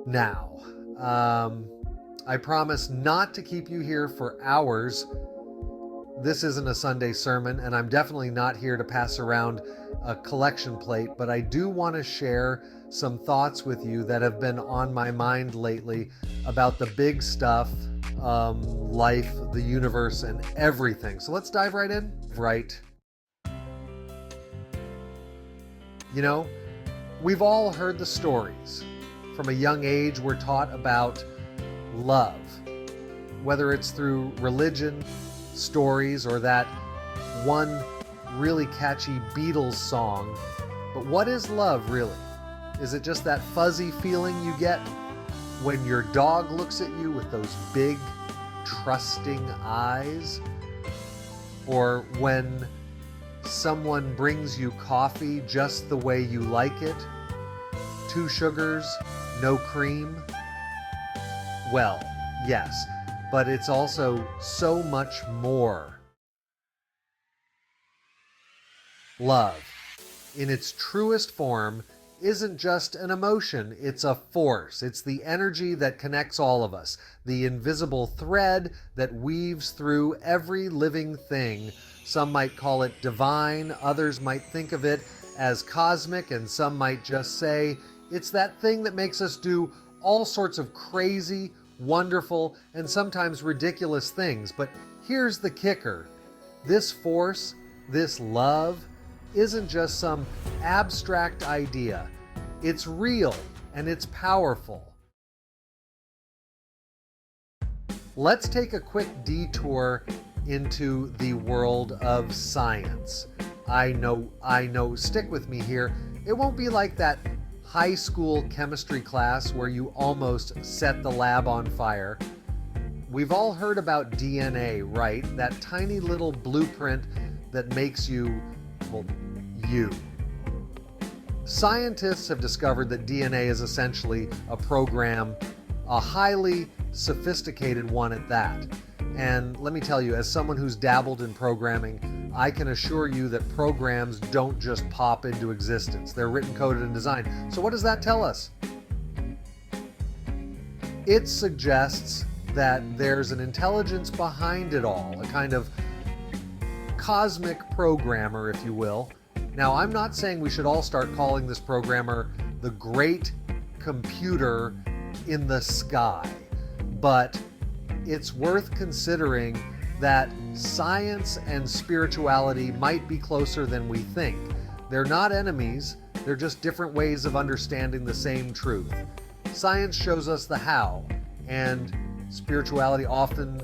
Now, I promise not to keep you here for hours. This isn't a Sunday sermon, and I'm definitely not here to pass around a collection plate, but I do want to share some thoughts with you that have been on my mind lately about the big stuff, life, the universe, and everything. So let's dive right in. Right. You know, we've all heard the stories. From a young age, we're taught about love, whether it's through religion, stories, or that one really catchy Beatles song. But what is love really? Is it just that fuzzy feeling you get when your dog looks at you with those big, trusting eyes? Or when someone brings you coffee just the way you like it? 2 sugars, no cream? Well, yes, but it's also so much more. Love, in its truest form, isn't just an emotion, it's a force. It's the energy that connects all of us, the invisible thread that weaves through every living thing. Some might call it divine, others might think of it as cosmic, and some might just say it's that thing that makes us do all sorts of crazy, wonderful, and sometimes ridiculous things. But here's the kicker. This force, this love, isn't just some abstract idea. It's real and it's powerful. Let's take a quick detour into the world of science. I know, stick with me here. It won't be like that high school chemistry class where you almost set the lab on fire. We've all heard about DNA, right? That tiny little blueprint that makes you, well, you. Scientists have discovered that DNA is essentially a program, a highly sophisticated one at that. And let me tell you, as someone who's dabbled in programming, I can assure you that programs don't just pop into existence. They're written, coded, and designed. So what does that tell us? It suggests that there's an intelligence behind it all, a kind of cosmic programmer, if you will. Now, I'm not saying we should all start calling this programmer the great computer in the sky, but it's worth considering that science and spirituality might be closer than we think. They're not enemies, they're just different ways of understanding the same truth. Science shows us the how, and spirituality often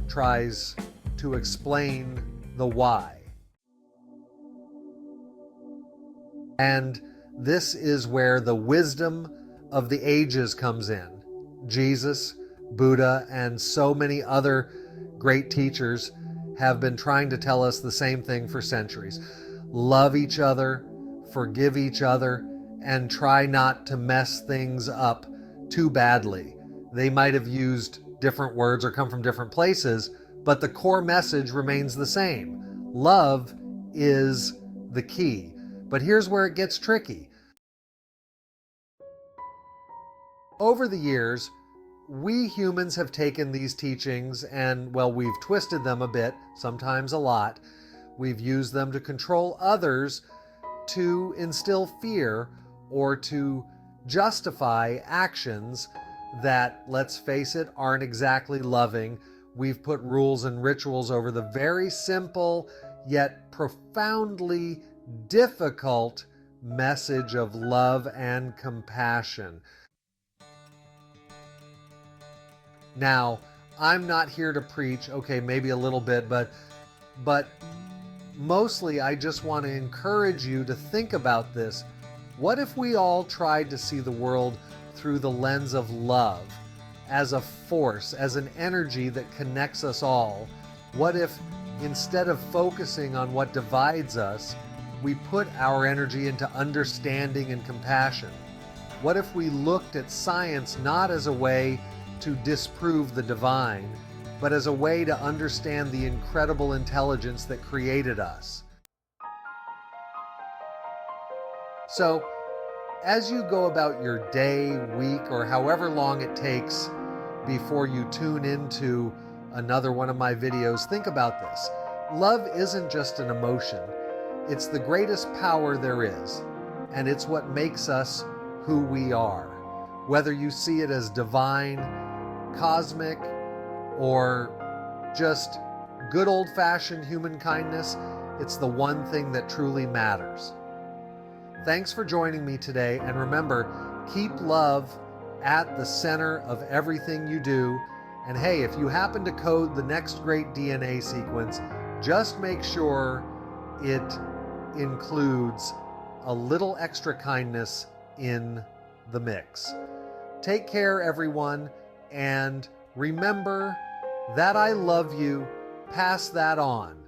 tries to explain the why. And this is where the wisdom of the ages comes in. Jesus, Buddha, and so many other great teachers have been trying to tell us the same thing for centuries. Love each other, forgive each other, and try not to mess things up too badly. They might have used different words or come from different places, but the core message remains the same. Love is the key. But here's where it gets tricky. Over the years, we humans have taken these teachings and, well, we've twisted them a bit, sometimes a lot. We've used them to control others, to instill fear, or to justify actions that, let's face it, aren't exactly loving. We've put rules and rituals over the very simple yet profoundly difficult message of love and compassion. Now, I'm not here to preach, okay, maybe a little bit, but mostly I just want to encourage you to think about this. What if we all tried to see the world through the lens of love, as a force, as an energy that connects us all? What if instead of focusing on what divides us, we put our energy into understanding and compassion? What if we looked at science not as a way to disprove the divine, but as a way to understand the incredible intelligence that created us? So, as you go about your day, week, or however long it takes before you tune into another one of my videos, think about this. Love isn't just an emotion. It's the greatest power there is, and it's what makes us who we are. Whether you see it as divine, cosmic, or just good old-fashioned human kindness, it's the one thing that truly matters. Thanks for joining me today, and remember, keep love at the center of everything you do. And hey, if you happen to code the next great DNA sequence, just make sure it includes a little extra kindness in the mix. Take care, everyone, and remember that I love you. Pass that on.